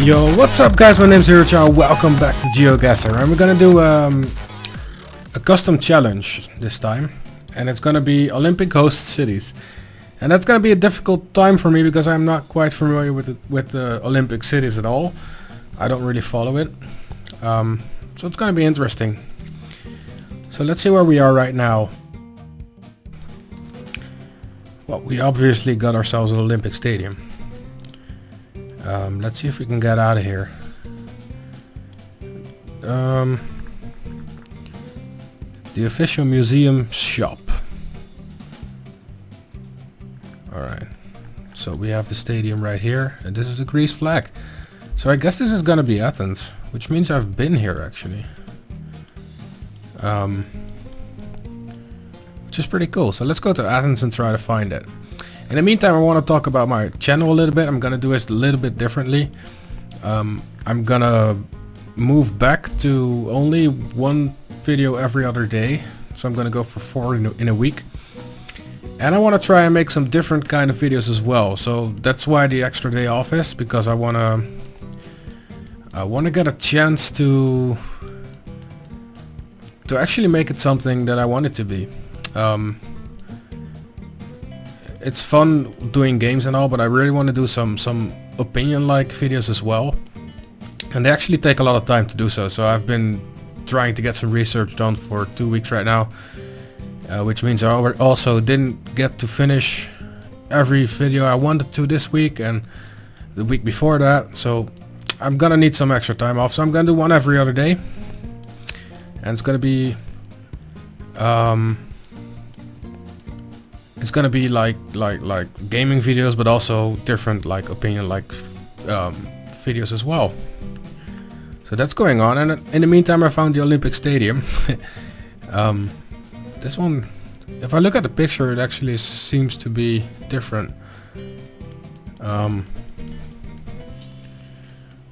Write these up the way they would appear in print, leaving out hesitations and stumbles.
Yo, what's up guys, my name's Hirochan, welcome back to Geoguessr, and we're gonna do a custom challenge this time, and it's gonna be Olympic host cities. And that's gonna be a difficult time for me because I'm not quite familiar with the Olympic cities at all. I don't really follow it, so it's gonna be interesting. So let's see where we are right now. Well, we obviously got ourselves an Olympic stadium. Let's see if we can get out of here. The official museum shop. Alright. So we have the stadium right here, and this is the Greece flag. So I guess this is gonna be Athens, which means I've been here actually. Which is pretty cool. So let's go to Athens and try to find it. In the meantime, I want to talk about my channel a little bit. I'm gonna do this a little bit differently. I'm gonna move back to only one video every other day. So I'm gonna go for 4 in a week. And I want to try and make some different kind of videos as well. So that's why the extra day off is, because I wanna get a chance to actually make it something that I want it to be. It's fun doing games and all, but I really want to do some opinion-like videos as well. And they actually take a lot of time to do so. So I've been trying to get some research done for 2 weeks right now. Which means I also didn't get to finish every video I wanted to this week and the week before that. So I'm gonna need some extra time off. So I'm gonna do one every other day. And it's gonna be... it's gonna be like gaming videos, but also different like opinion videos as well. So that's going on, and in the meantime I found the Olympic Stadium. This one, if I look at the picture, it actually seems to be different.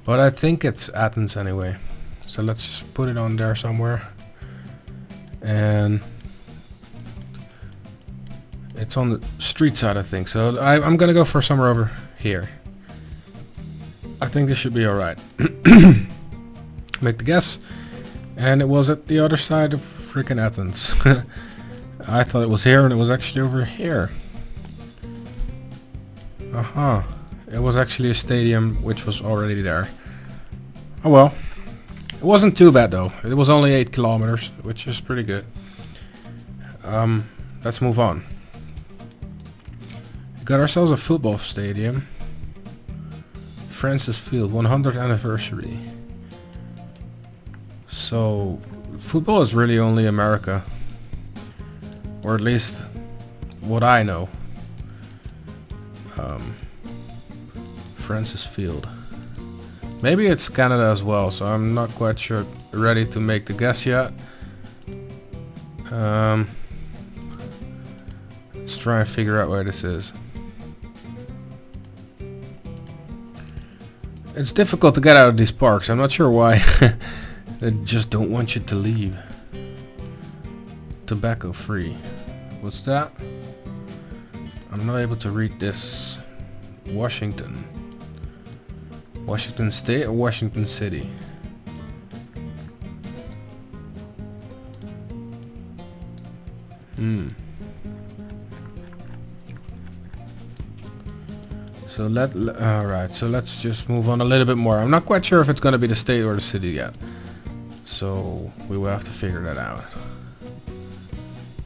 But I think it's Athens anyway. So let's just put it on there somewhere. And it's on the street side, I think. So I'm gonna go for somewhere over here. I think this should be alright. Make the guess. And it was at the other side of freaking Athens. I thought it was here and it was actually over here. It was actually a stadium which was already there. Oh well. It wasn't too bad though. It was only 8 kilometers, which is pretty good. Let's move on. We got ourselves a football stadium. Francis Field, 100th anniversary. So, football is really only America. Or at least, what I know. Francis Field. Maybe it's Canada as well, so I'm not quite sure, ready to make the guess yet. Let's try and figure out where this is. It's difficult to get out of these parks. I'm not sure why. They just don't want you to leave. Tobacco free. What's that? I'm not able to read this. Washington. Washington State or Washington City? So alright, so let's just move on a little bit more. I'm not quite sure if it's gonna be the state or the city yet. So we will have to figure that out.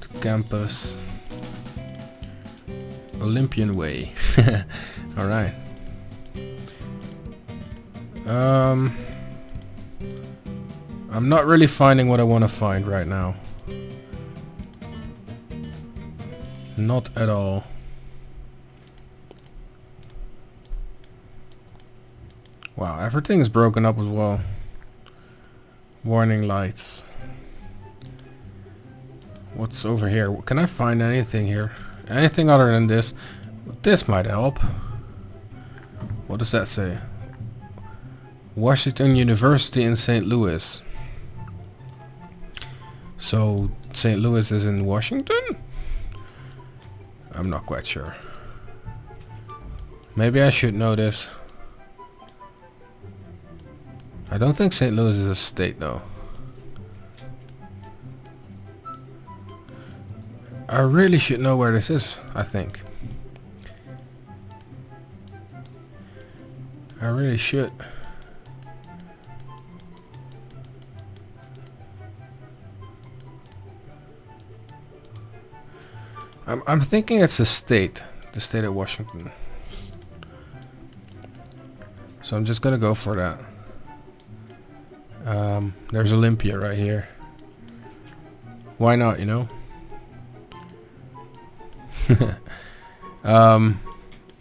The campus. Olympian Way. Alright. I'm not really finding what I want to find right now. Not at all. Wow, everything is broken up as well. Warning lights. What's over here? Can I find anything here? Anything other than this? This might help. What does that say? Washington University in St. Louis. So St. Louis is in Washington? I'm not quite sure. Maybe I should know this. I don't think St. Louis is a state though. I really should know where this is, I think. I really should. I'm thinking it's a state. The state of Washington. So I'm just gonna go for that. There's Olympia right here. Why not, you know?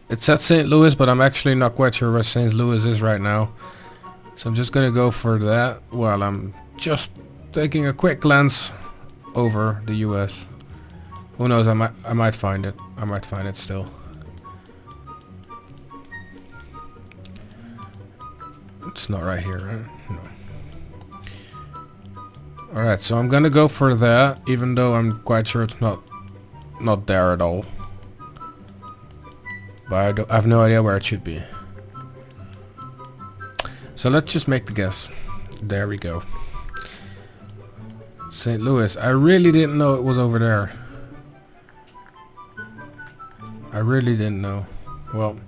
It said St. Louis, but I'm actually not quite sure where St. Louis is right now. So I'm just gonna go for that while I'm just taking a quick glance over the US. Who knows, I might find it. I might find it still. It's not right here, right? No. Alright, so I'm gonna go for that, even though I'm quite sure it's not there at all. But I have no idea where it should be. So let's just make the guess. There we go. St. Louis. I really didn't know it was over there. I really didn't know. Well,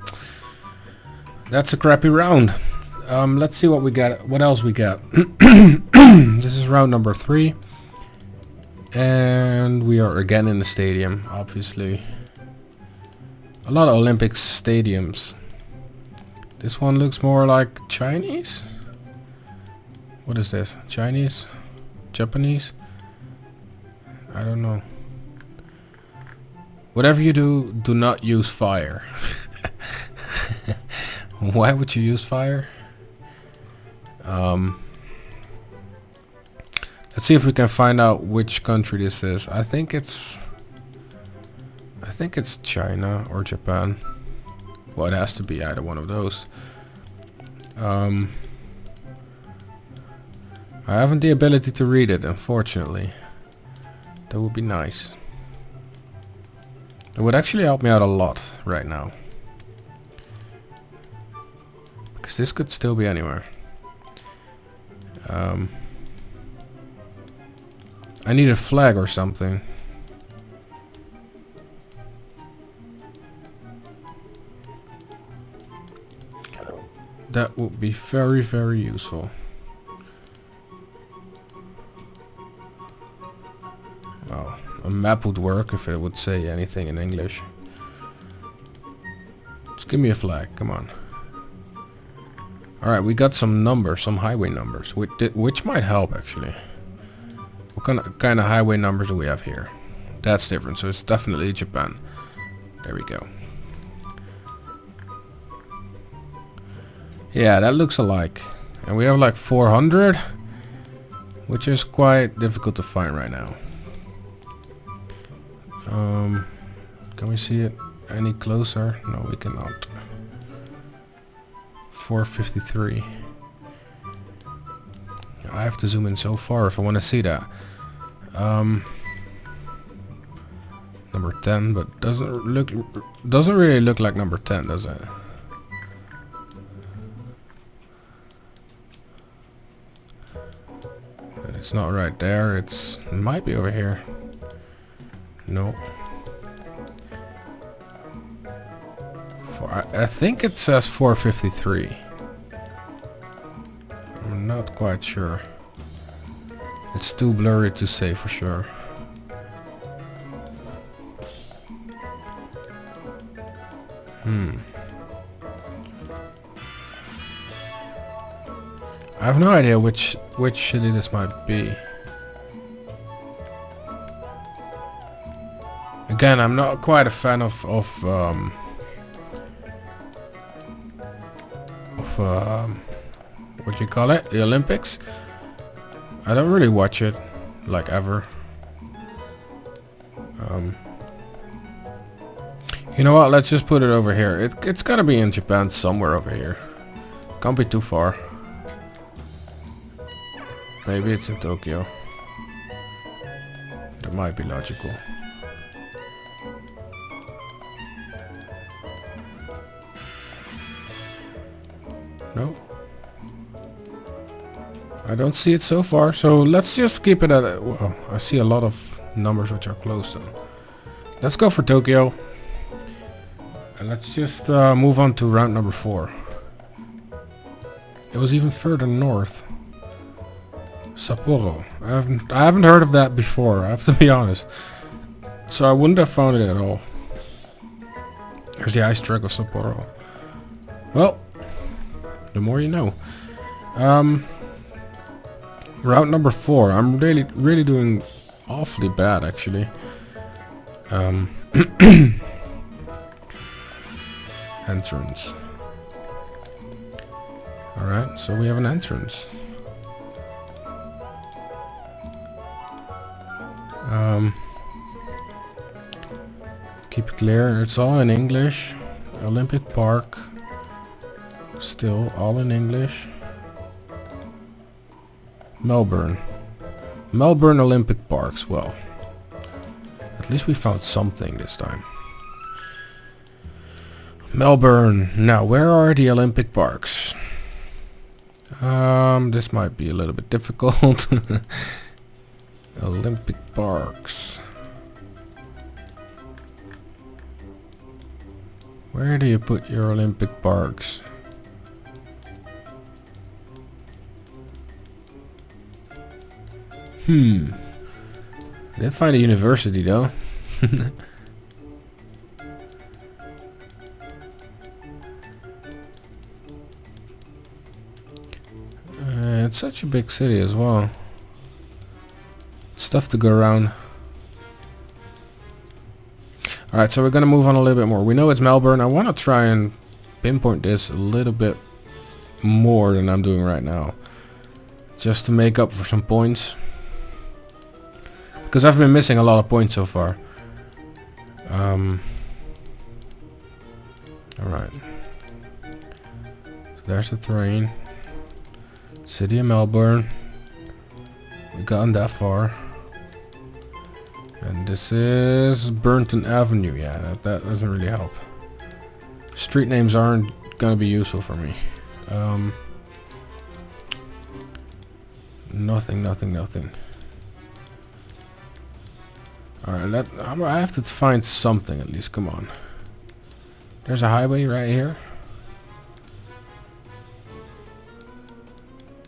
that's a crappy round. Let's see what we got. What else we got? This is round number 3. And we are again in the stadium, obviously. A lot of Olympic stadiums. This one looks more like Chinese. What is this? Chinese? Japanese? I don't know. Whatever you do, do not use fire. Why would you use fire? Let's see if we can find out which country this is. I think it's China or Japan. Well, it has to be either one of those. I haven't the ability to read it, unfortunately. That would be nice. It would actually help me out a lot right now. Because this could still be anywhere. I need a flag or something. That would be very, very useful. Well, a map would work if it would say anything in English. Just give me a flag, come on. Alright, we got some numbers, some highway numbers, which might help actually. What kind of highway numbers do we have here? That's different, so it's definitely Japan. There we go. Yeah, that looks alike. And we have like 400, which is quite difficult to find right now. Can we see it any closer? No, we cannot. 453. I have to zoom in so far if I want to see that. Number 10, but doesn't really look like number 10, does it? It's not right there. It might be over here. No. I think it says 453. I'm not quite sure. It's too blurry to say for sure. I have no idea which city this might be. Again, I'm not quite a fan of what do you call it? The Olympics. I don't really watch it, like ever. You know what? Let's just put it over here. It's gotta be in Japan somewhere over here. Can't be too far. Maybe it's in Tokyo. That might be logical. No? I don't see it so far, so let's just keep it at... Well, I see a lot of numbers which are close though. Let's go for Tokyo. And let's just move on to round number 4. It was even further north. Sapporo. I haven't heard of that before, I have to be honest. So I wouldn't have found it at all. There's the ice track of Sapporo. Well, the more you know. Route number 4. I'm really doing awfully bad actually. Entrance. Alright, so we have an entrance. Keep it clear, it's all in English. Olympic Park. Still all in English. Melbourne. Melbourne Olympic Parks. Well, at least we found something this time. Melbourne. Now, where are the Olympic Parks? This might be a little bit difficult. Olympic Parks. Where do you put your Olympic Parks? I did find a university though. It's such a big city as well. Stuff to go around. Alright, so we're gonna move on a little bit more. We know it's Melbourne. I want to try and pinpoint this a little bit more than I'm doing right now. Just to make up for some points. Because I've been missing a lot of points so far. Alright. So there's the train. City of Melbourne. We've gotten that far. And this is Burnton Avenue. Yeah, that doesn't really help. Street names aren't gonna be useful for me. Nothing. Alright, I have to find something at least. Come on. There's a highway right here.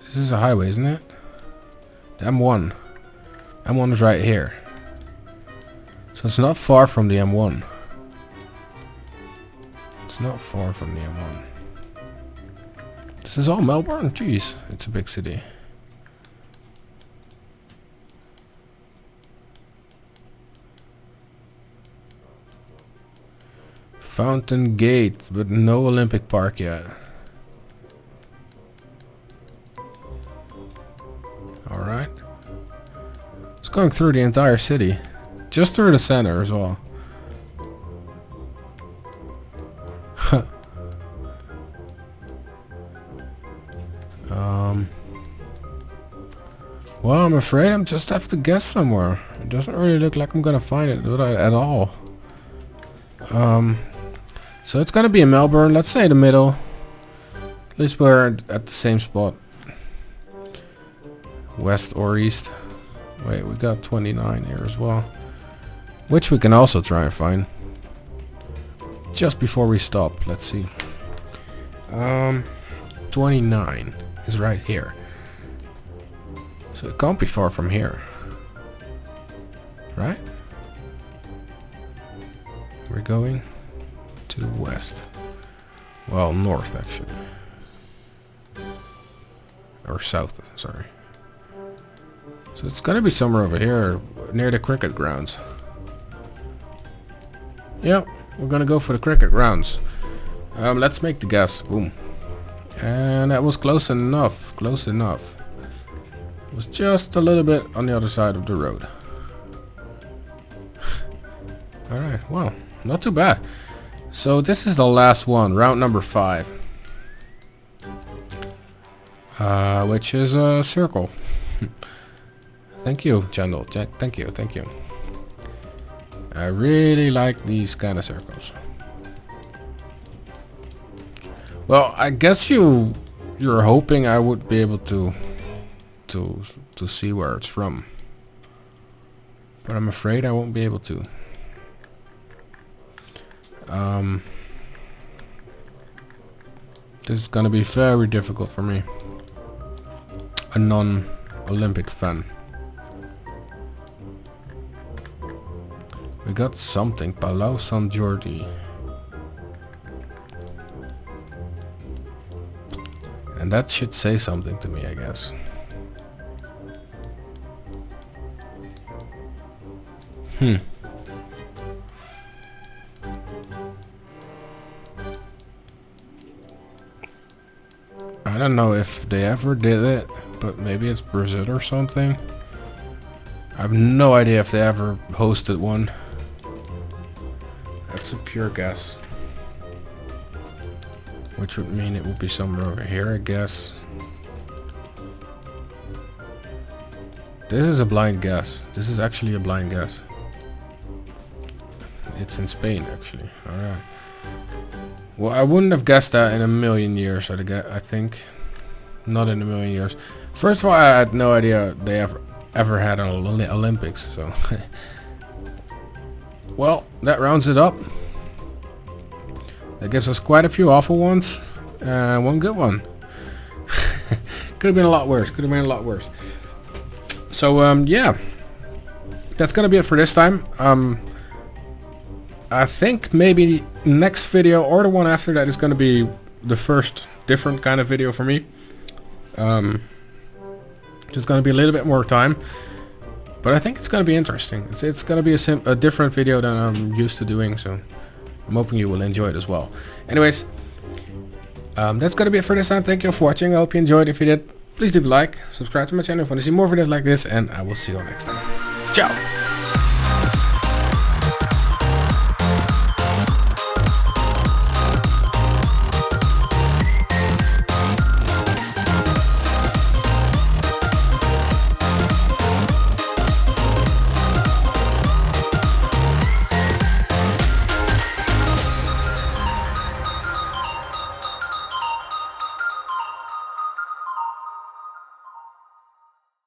This is a highway, isn't it? The M1. M1 is right here. So it's not far from the M1. It's not far from the M1. This is all Melbourne? Jeez, it's a big city. Fountain Gate, but no Olympic Park yet. Alright. It's going through the entire city. Just through the center as well. Well, I'm afraid I'm just have to guess somewhere. It doesn't really look like I'm gonna find it at all. So it's gonna be in Melbourne, let's say the middle. At least we're at the same spot. West or east. Wait, we got 29 here as well. Which we can also try and find. Just before we stop, let's see. 29 is right here. So it can't be far from here. Right? We're going to the west. Well, north actually. Or south, sorry. So it's gotta be somewhere over here, near the cricket grounds. Yep, we're gonna go for the cricket grounds. Let's make the guess. Boom. And that was close enough. Close enough. It was just a little bit on the other side of the road. Alright, well, not too bad. So this is the last one, round number 5. Which is a circle. Thank you, Chandel. Thank you. I really like these kind of circles. Well, I guess you're hoping I would be able to to see where it's from. But I'm afraid I won't be able to. This is gonna be very difficult for me. A non-Olympic fan. We got something. Palau San Jordi. And that should say something to me, I guess. I don't know if they ever did it, but maybe it's Brazil or something. I have no idea if they ever hosted one. That's a pure guess. Which would mean it would be somewhere over here, I guess. This is a blind guess. This is actually a blind guess. It's in Spain, actually. Alright. Well, I wouldn't have guessed that in a million years, I think. Not in a million years. First of all, I had no idea they ever had an Olympics, so... Well, that rounds it up. That gives us quite a few awful ones. One good one. Could have been a lot worse. Could have been a lot worse. So, yeah. That's gonna be it for this time. I think maybe next video or the one after that is gonna be the first different kind of video for me. Just gonna be a little bit more time. But I think it's gonna be interesting. It's gonna be a different video than I'm used to doing, so I'm hoping you will enjoy it as well. Anyways, that's gonna be it for this time. Thank you for watching. I hope you enjoyed. If you did, please leave a like, subscribe to my channel if you want to see more videos like this, and I will see you all next time. Ciao!